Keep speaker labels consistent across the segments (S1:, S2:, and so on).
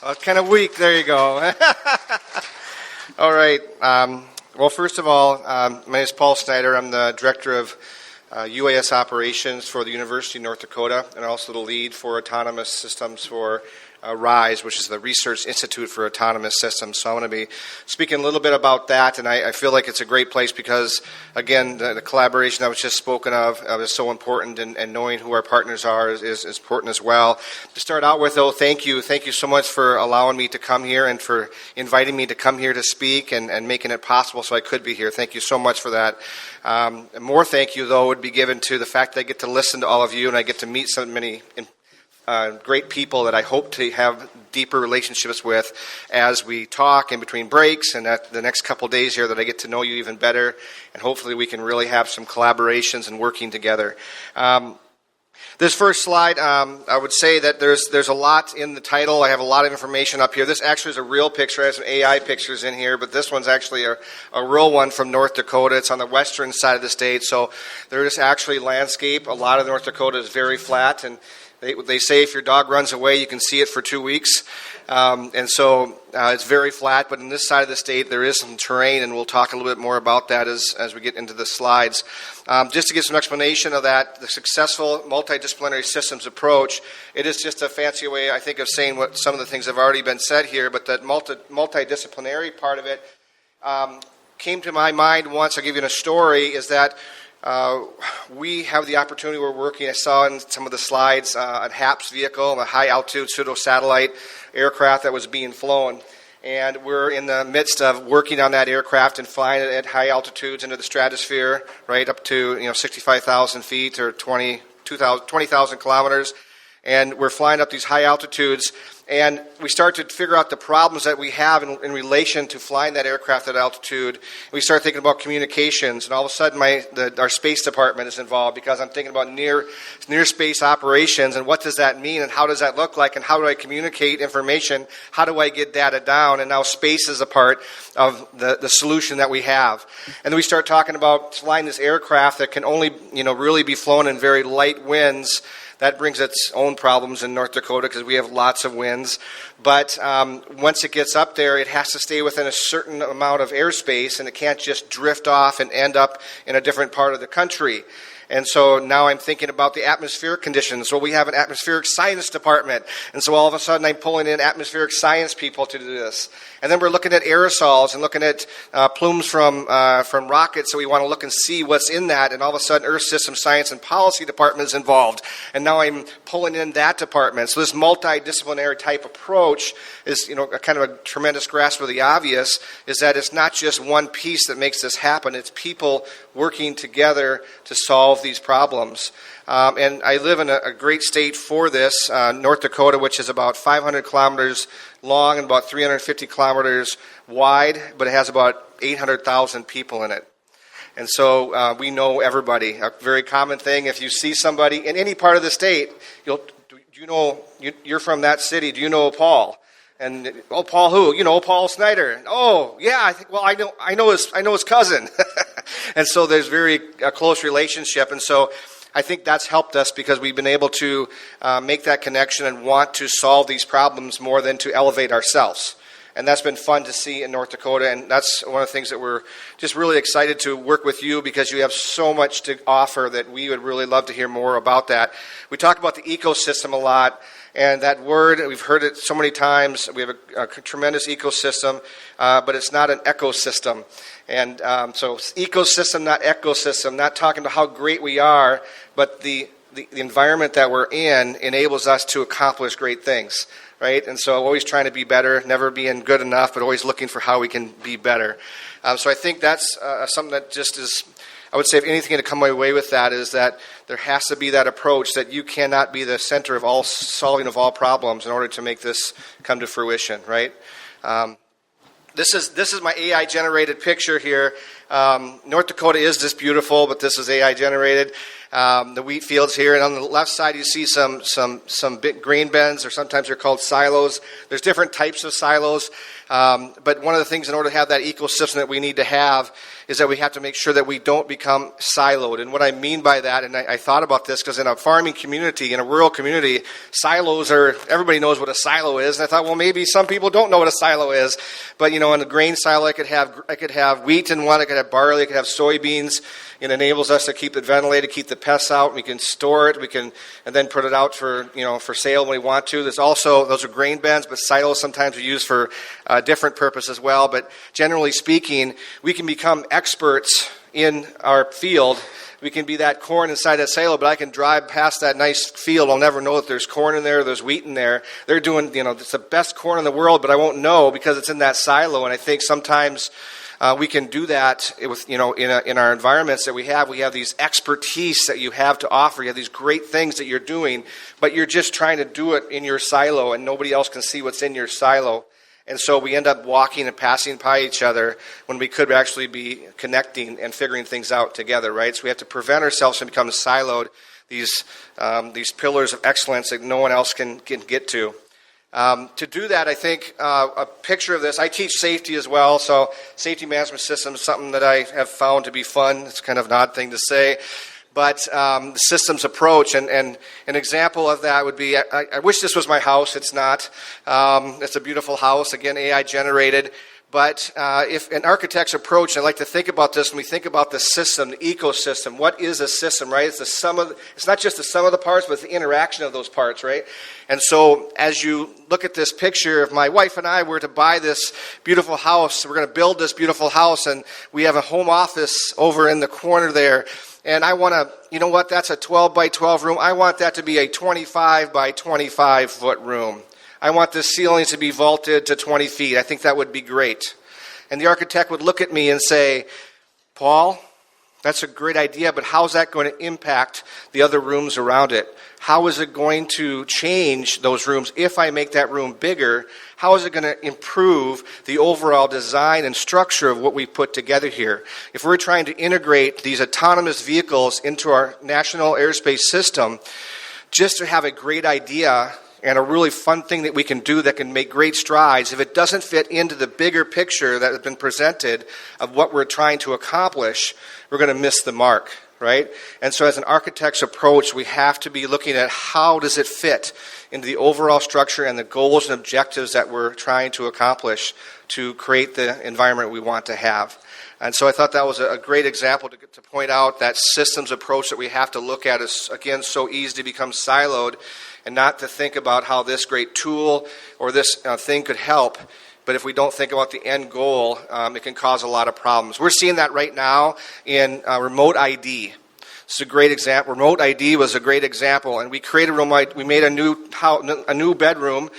S1: Kind of weak. There you go. All right. Well, first of all, my name is Paul Snyder. I'm the director of UAS operations for the University of North Dakota, and also the lead for autonomous systems for RISE, which is the Research Institute for Autonomous Systems. So I'm going to be speaking a little bit about that, and I feel like it's a great place because, again, the collaboration that was just spoken of is so important, and knowing who our partners are is important as well. To start out with, though, thank you so much for allowing me to come here and for inviting me to come here to speak and making it possible so I could be here. Thank you so much for that. More thank you, though, would be given to the fact that I get to listen to all of you and I get to meet so many great people that I hope to have deeper relationships with as we talk in between breaks and at the next couple days here, that I get to know you even better, and hopefully we can really have some collaborations and working together. This first slide, I would say that there's a lot in the title. I have a lot of information up here. This actually is a real picture. I have some AI pictures in here, but this one's actually a real one from North Dakota. It's on the western side of the state, so there is actually landscape. A lot of North Dakota is very flat, and they say if your dog runs away, you can see it for 2 weeks. And so it's very flat, but in this side of the state, there is some terrain, and we'll talk a little bit more about that as we get into the slides. Just to give some explanation of that, the successful multidisciplinary systems approach, it is just a fancy way, I think, of saying what some of the things have already been said here, but that multidisciplinary part of it came to my mind once. I'll give you a story, is that we have the opportunity, we're working, I saw in some of the slides, a HAPS vehicle, a high-altitude pseudo-satellite aircraft that was being flown. And we're in the midst of working on that aircraft and flying it at high altitudes into the stratosphere, right up to 65,000 feet or 20,000 kilometers. And we're flying up these high altitudes, and we start to figure out the problems that we have in relation to flying that aircraft at altitude. We start thinking about communications, and all of a sudden our space department is involved, because I'm thinking about near space operations, and what does that mean, and how does that look like, and how do I communicate information, how do I get data down, and now space is a part of the solution that we have. And then we start talking about flying this aircraft that can only really be flown in very light winds. That brings its own problems in North Dakota because we have lots of winds. But once it gets up there, it has to stay within a certain amount of airspace, and it can't just drift off and end up in a different part of the country. And so now I'm thinking about the atmospheric conditions. So we have an atmospheric science department. And so all of a sudden I'm pulling in atmospheric science people to do this. And then we're looking at aerosols and looking at plumes from rockets. So we want to look and see what's in that. And all of a sudden Earth System Science and Policy Department is involved. And now I'm pulling in that department. So this multidisciplinary type approach is, a kind of a tremendous grasp of the obvious, is that it's not just one piece that makes this happen. It's people working together to solve these problems. And I live in a great state for this, North Dakota, which is about 500 kilometers long and about 350 kilometers wide, but it has about 800,000 people in it. And so we know everybody. A very common thing, if you see somebody in any part of the state, you're from that city, do you know Paul? And Paul who? Paul Snyder. Oh, yeah. I know his cousin. And so there's a close relationship. And so I think that's helped us because we've been able to make that connection and want to solve these problems more than to elevate ourselves. And that's been fun to see in North Dakota. And that's one of the things that we're just really excited to work with you, because you have so much to offer that we would really love to hear more about that. We talk about the ecosystem a lot. And that word, we've heard it so many times. We have a tremendous ecosystem, but it's not an ecosystem. And so ecosystem, not ecosystem, not talking about how great we are, but the environment that we're in enables us to accomplish great things, right? And so always trying to be better, never being good enough, but always looking for how we can be better. So I think that's something that just is, I would say, if anything to come away with that, is that there has to be that approach that you cannot be the center of all solving of all problems in order to make this come to fruition, right? This is my AI generated picture here. North Dakota is just beautiful, but this is AI generated. The wheat fields here, and on the left side you see some big grain bins, or sometimes they're called silos. There's different types of silos, but one of the things in order to have that ecosystem that we need to have is that we have to make sure that we don't become siloed. And what I mean by that, and I thought about this because in a farming community, in a rural community, silos are, everybody knows what a silo is. And I thought, well, maybe some people don't know what a silo is. But, in a grain silo, I could have wheat in one, I could have barley, I could have soybeans. It enables us to keep it ventilated, keep the pests out. We can store it, and then put it out for sale when we want to. There's also, those are grain bins, but silos sometimes are used for different purpose as well. But generally speaking, we can become experts in our field. We can be that corn inside that silo, but I can drive past that nice field. I'll never know that there's corn in there, there's wheat in there. They're doing, it's the best corn in the world, but I won't know because it's in that silo. And I think sometimes we can do that with, in our environments that we have these expertise that you have to offer. You have these great things that you're doing, but you're just trying to do it in your silo, and nobody else can see what's in your silo. And so we end up walking and passing by each other when we could actually be connecting and figuring things out together, right? So we have to prevent ourselves from becoming siloed, these pillars of excellence that no one else can get to. To do that, I think a picture of this, I teach safety as well, so safety management system is something that I have found to be fun. It's kind of an odd thing to say. But the systems approach, and an example of that would be, I wish this was my house. It's not. It's a beautiful house, again, AI generated. But if an architect's approach, I like to think about this when we think about the system, the ecosystem. What is a system, right? It's it's not just the sum of the parts, but it's the interaction of those parts, right? And so as you look at this picture, if my wife and I were to buy this beautiful house, we're going to build this beautiful house, and we have a home office over in the corner there. And I want to, that's a 12 by 12 room. I want that to be a 25 by 25 foot room. I want the ceilings to be vaulted to 20 feet. I think that would be great. And the architect would look at me and say, Paul, that's a great idea, but how's that going to impact the other rooms around it? How is it going to change those rooms if I make that room bigger? How is it going to improve the overall design and structure of what we put together here? If we're trying to integrate these autonomous vehicles into our national airspace system, just to have a great idea and a really fun thing that we can do that can make great strides, if it doesn't fit into the bigger picture that has been presented of what we're trying to accomplish, we're going to miss the mark, right? And so as an architect's approach, we have to be looking at how does it fit into the overall structure and the goals and objectives that we're trying to accomplish to create the environment we want to have. And so I thought that was a great example to point out that systems approach that we have to look at is, again, so easy to become siloed and not to think about how this great tool or this thing could help. But if we don't think about the end goal, it can cause a lot of problems. We're seeing that right now in remote ID. It's a great example. Remote ID was a great example, and we created we made a new bedroom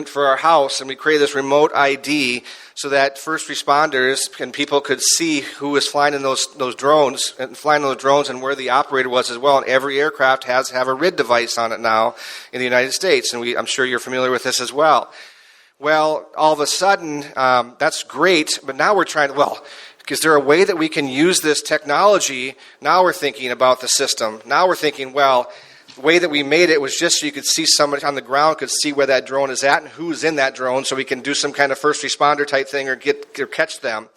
S1: for our house, and we created this remote ID so that first responders and people could see who was flying in those drones and where the operator was as well. And every aircraft has to have a RID device on it now in the United States, and I'm sure you're familiar with this as well. Well, all of a sudden, that's great, but now we're trying to, is there a way that we can use this technology? Now we're thinking about the system. Now we're thinking, the way that we made it was just so you could see somebody on the ground could see where that drone is at and who's in that drone, so we can do some kind of first responder type thing or catch them.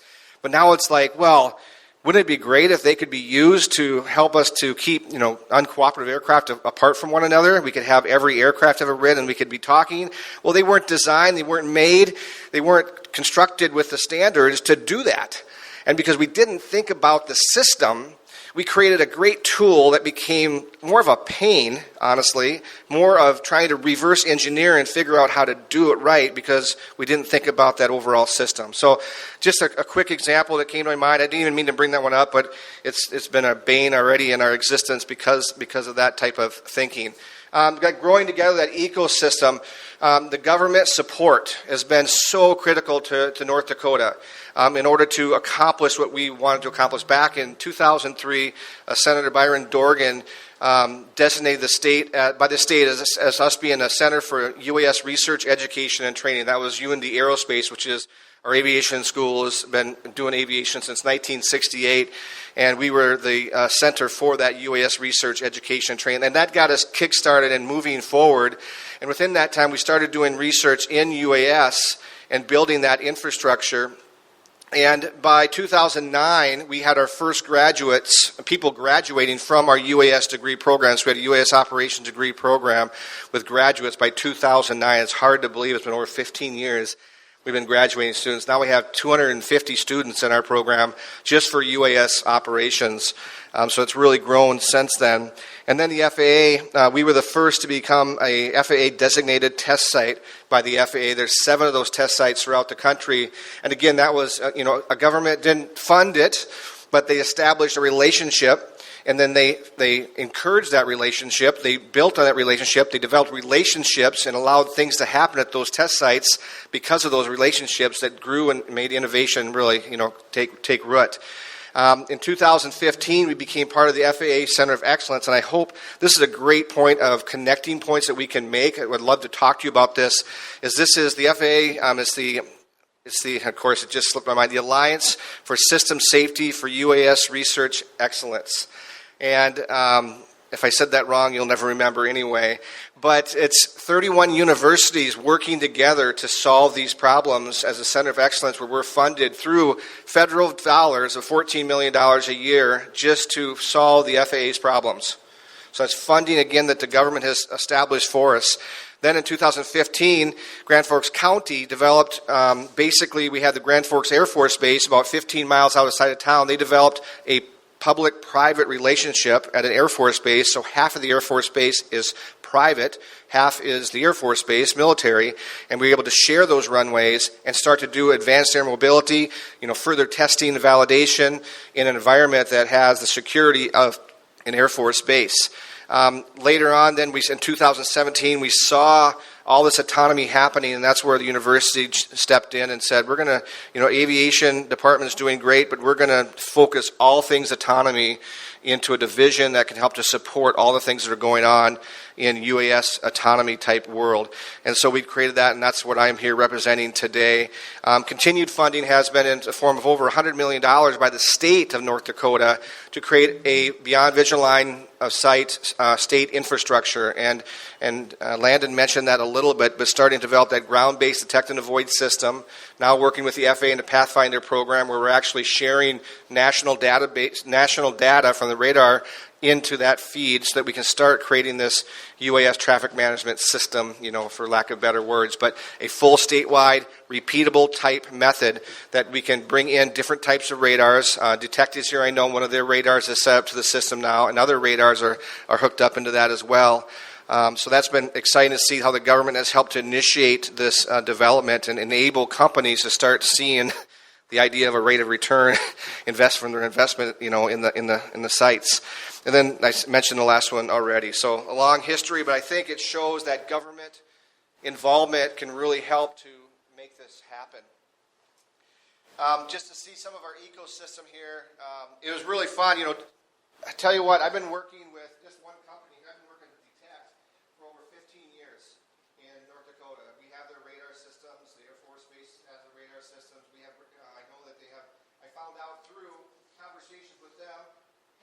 S1: But now it's like, wouldn't it be great if they could be used to help us to keep, uncooperative aircraft apart from one another? We could have every aircraft have a RID and we could be talking. Well, they weren't designed, they weren't made, they weren't constructed with the standards to do that. And because we didn't think about the system, we created a great tool that became more of a pain, honestly, more of trying to reverse engineer and figure out how to do it right because we didn't think about that overall system. So just a quick example that came to my mind. I didn't even mean to bring that one up, but it's been a bane already in our existence because of that type of thinking. Growing together that ecosystem, the government support has been so critical to North Dakota. In order to accomplish what we wanted to accomplish. Back in 2003, Senator Byron Dorgan designated the state as us being a center for UAS research, education, and training. That was UND Aerospace, which is Our aviation school has been doing aviation since 1968, and we were the center for that UAS research, education, training, and that got us kick-started and moving forward. And within that time, we started doing research in UAS and building that infrastructure. And by 2009, we had our first people graduating from our UAS degree programs. We had a UAS operations degree program with graduates by 2009. It's hard to believe. It's been over 15 years we've been graduating students. Now we have 250 students in our program just for UAS operations. So it's really grown since then. And then the FAA, we were the first to become a FAA-designated test site by the FAA. There's 7 of those test sites throughout the country. And again, that was, a government didn't fund it, but they established a relationship, and then they encouraged that relationship. They built on that relationship. They developed relationships and allowed things to happen at those test sites because of those relationships that grew and made innovation really, take root. In 2015, we became part of the FAA Center of Excellence, and I hope this is a great point of connecting points that we can make. I would love to talk to you about this. This is the FAA, of course, it just slipped my mind, the Alliance for System Safety for UAS Research Excellence. And if I said that wrong, you'll never remember anyway. But it's 31 universities working together to solve these problems as a center of excellence, where we're funded through federal dollars of $14 million a year just to solve the FAA's problems. So it's funding, again, that the government has established for us. Then in 2015, Grand Forks County developed, basically we had the Grand Forks Air Force Base about 15 miles outside of town. They developed a public-private relationship at an Air Force base. So half of the Air Force base is private, half is the Air Force base, military, and we were able to share those runways and start to do advanced air mobility, further testing and validation in an environment that has the security of an Air Force base. Later on, then, in 2017, we saw all this autonomy happening, and that's where the university stepped in and said, we're going to, aviation department is doing great, but we're going to focus all things autonomy into a division that can help to support all the things that are going on in UAS autonomy type world. And so we created that, and that's what I'm here representing today. Continued funding has been in the form of over $100 million by the state of North Dakota to create a Beyond Vision Line of Sight state infrastructure. And Landon mentioned that a little bit, but starting to develop that ground-based detect and avoid system. Now working with the FAA in the Pathfinder program, where we're actually sharing national data from the radar into that feed so that we can start creating this UAS traffic management system, for lack of better words, but a full statewide, repeatable type method that we can bring in different types of radars. Detectives here, I know one of their radars is set up to the system now, and other radars are hooked up into that as well. So that's been exciting to see how the government has helped to initiate this development and enable companies to start seeing the idea of a rate of return from their investment, in the sites. And then I mentioned the last one already. So a long history, but I think it shows that government involvement can really help to make this happen. Just to see some of our ecosystem here, it was really fun. I tell you what, I've been working with just one company. I've been working with Detect for over 15 years in North Dakota. We have their radar systems. The Air Force Base has the radar systems. We have. I know that they have. I found out through conversations with them.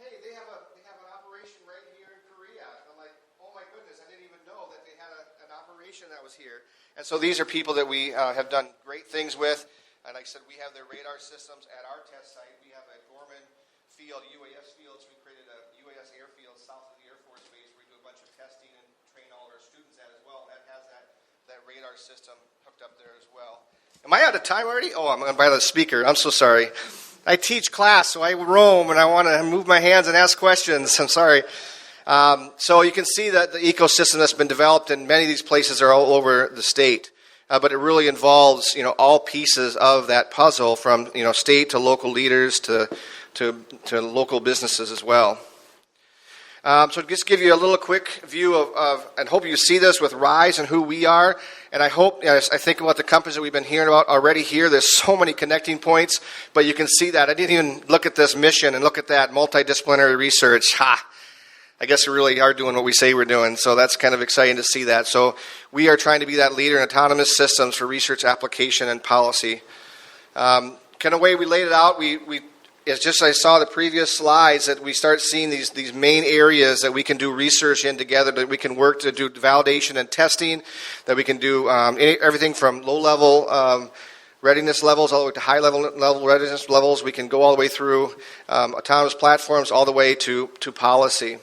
S1: Hey, they have an operation right here in Korea. And I'm like, oh my goodness, I didn't even know that they had an operation that was here. And so these are people that we have done great things with. And like I said, we have their radar systems at our test site. We have a Gorman field, UAS fields. We created a UAS airfield south of the Air Force Base where we do a bunch of testing and train all of our students at as well. That has that radar system hooked up there as well. Am I out of time already? Oh, I'm by the speaker. I'm so sorry. I teach class, so I roam, and I want to move my hands and ask questions. I'm sorry. So you can see that the ecosystem that's been developed in many of these places are all over the state. But it really involves, all pieces of that puzzle, from state to local leaders to local businesses as well. So just give you a little quick view of, and hope you see this with RISE and who we are. And I hope, I think about the companies that we've been hearing about already here. There's so many connecting points, but you can see that. I didn't even look at this mission and look at that multidisciplinary research. I guess we really are doing what we say we're doing, so that's kind of exciting to see that. So we are trying to be that leader in autonomous systems for research, application, and policy. Kind of way we laid it out, it's just I saw the previous slides that we start seeing these main areas that we can do research in together, that we can work to do validation and testing, that we can do everything from low-level readiness levels all the way to high-level readiness levels. We can go all the way through autonomous platforms all the way to policy.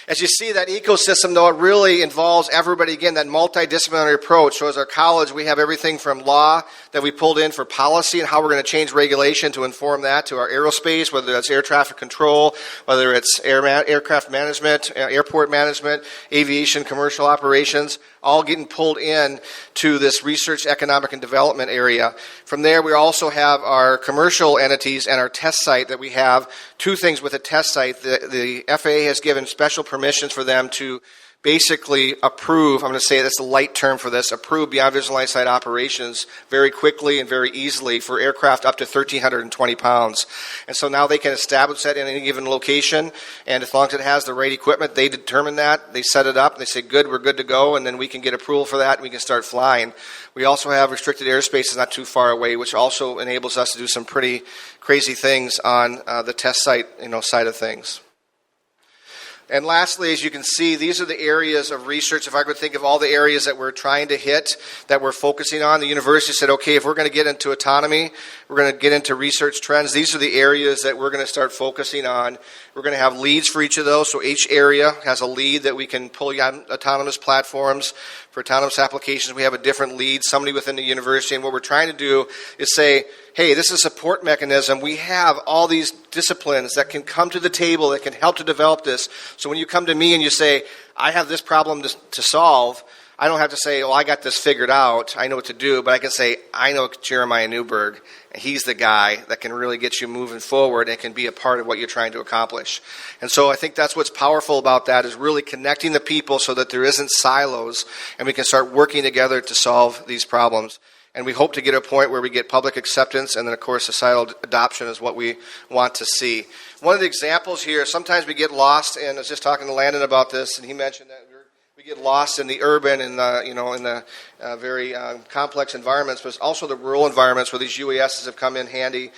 S1: As you see, that ecosystem, though, it really involves everybody, again, that multidisciplinary approach. So as our college, we have everything from law that we pulled in for policy and how we're going to change regulation to inform that, to our aerospace, whether that's air traffic control, whether it's aircraft management, airport management, aviation, commercial operations, all getting pulled in to this research, economic, and development area. From there, we also have our commercial entities and our test site that we have. Two things with a test site. The FAA has given special permissions for them to basically approve, I'm going to say that's the light term for this, approve beyond visual line of sight operations very quickly and very easily for aircraft up to 1,320 pounds. And so now they can establish that in any given location, and as long as it has the right equipment, they determine that, they set it up, and they say, good, we're good to go, and then we can get approval for that, and we can start flying. We also have restricted airspaces not too far away, which also enables us to do some pretty crazy things on the test site side of things. And lastly, as you can see, these are the areas of research. If I could think of all the areas that we're trying to hit, that we're focusing on, the university said, okay, if we're going to get into autonomy, we're going to get into research trends, these are the areas that we're going to start focusing on. We're going to have leads for each of those, so each area has a lead that we can pull on autonomous platforms. For autonomous applications, we have a different lead, somebody within the university, and what we're trying to do is say, hey, this is a support mechanism. We have all these disciplines that can come to the table, that can help to develop this. So when you come to me and you say, I have this problem to solve, I don't have to say, well, I got this figured out, I know what to do, but I can say, I know Jeremiah Newberg, and he's the guy that can really get you moving forward and can be a part of what you're trying to accomplish. And so I think that's what's powerful about that, is really connecting the people so that there isn't silos, and we can start working together to solve these problems. And we hope to get a point where we get public acceptance, and then, of course, societal adoption is what we want to see. One of the examples here, sometimes we get lost, and I was just talking to Landon about this, and he mentioned that we get lost in the urban and in the very complex environments, but also the rural environments where these UASs have come in handy.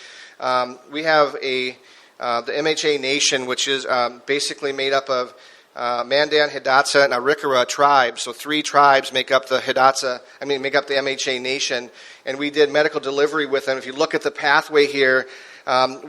S1: We have the MHA Nation, which is basically made up of Mandan, Hidatsa, and Arikara tribes. So 3 tribes make up the MHA Nation. And we did medical delivery with them. If you look at the pathway here,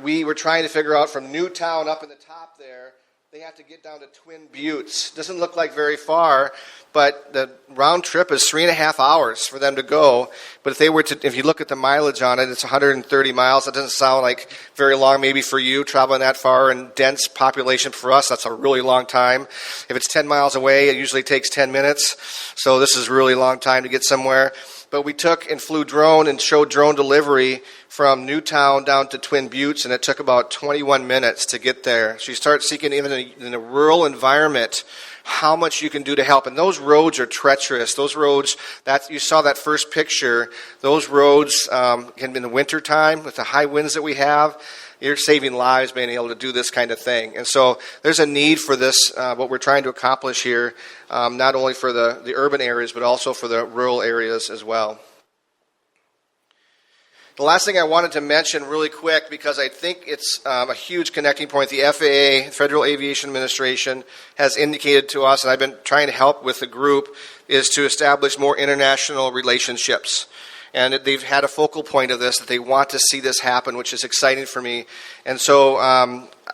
S1: we were trying to figure out from Newtown up in the top there, they have to get down to Twin Buttes. Doesn't look like very far, but the round trip is 3.5 hours for them to go. But if you look at the mileage on it, it's 130 miles. That doesn't sound like very long maybe for you, traveling that far in dense population. For us, that's a really long time. If it's 10 miles away, it usually takes 10 minutes. So this is a really long time to get somewhere. But we took and flew drone and showed drone delivery from Newtown down to Twin Buttes, and it took about 21 minutes to get there. So you start seeking, even in a rural environment, how much you can do to help. And those roads are treacherous. Those roads, that you saw that first picture, those roads can be in the wintertime with the high winds that we have. You're saving lives being able to do this kind of thing. And so there's a need for this, what we're trying to accomplish here, not only for the urban areas, but also for the rural areas as well. The last thing I wanted to mention really quick, because I think it's a huge connecting point, the FAA, Federal Aviation Administration, has indicated to us, and I've been trying to help with the group, is to establish more international relationships. And they've had a focal point of this, that they want to see this happen, which is exciting for me. And so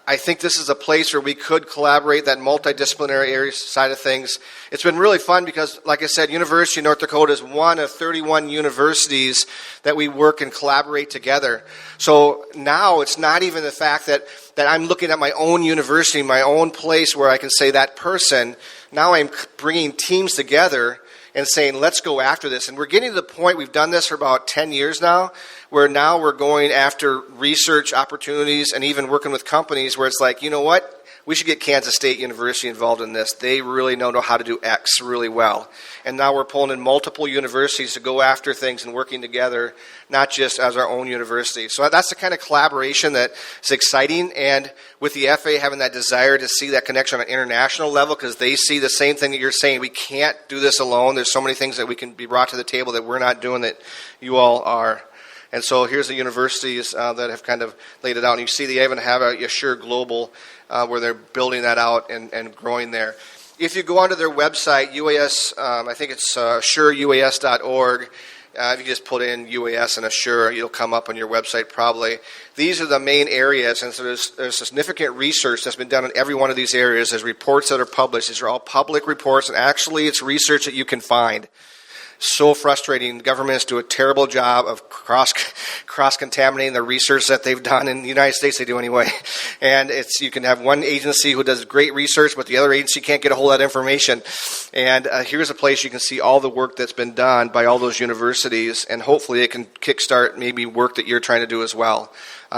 S1: I think this is a place where we could collaborate, that multidisciplinary area side of things. It's been really fun because, like I said, University of North Dakota is one of 31 universities that we work and collaborate together. So now it's not even the fact that I'm looking at my own university, my own place where I can say that person. Now I'm bringing teams together and saying, let's go after this. And we're getting to the point, we've done this for about 10 years now, where now we're going after research opportunities and even working with companies where it's like, you know what? We should get Kansas State University involved in this. They really know how to do X really well. And now we're pulling in multiple universities to go after things and working together, not just as our own university. So that's the kind of collaboration that is exciting. And with the FAA having that desire to see that connection on an international level, because they see the same thing that you're saying, we can't do this alone. There's so many things that we can be brought to the table that we're not doing that you all are. And so here's the universities that have kind of laid it out. And you see they even have a Assure Global where they're building that out and growing there. If you go onto their website, UAS, I think it's assureuas.org. If you just put in UAS and Assure, it'll come up on your website probably. These are the main areas, and so there's significant research that's been done in every one of these areas. There's reports that are published. These are all public reports, and actually it's research that you can find. So frustrating. Governments do a terrible job of cross-contaminating the research that they've done. In the United States, they do anyway. And you can have one agency who does great research, but the other agency can't get a hold of that information. And here's a place you can see all the work that's been done by all those universities, and hopefully it can kickstart maybe work that you're trying to do as well.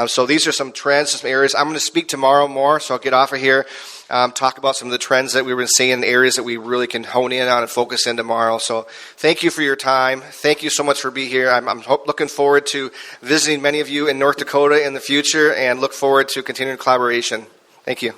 S1: So these are some trends, some areas. I'm going to speak tomorrow more, so I'll get off of here. Talk about some of the trends that we've been seeing in areas that we really can hone in on and focus in tomorrow. So thank you for your time. Thank you so much for being here. I'm looking forward to visiting many of you in North Dakota in the future and look forward to continuing collaboration. Thank you.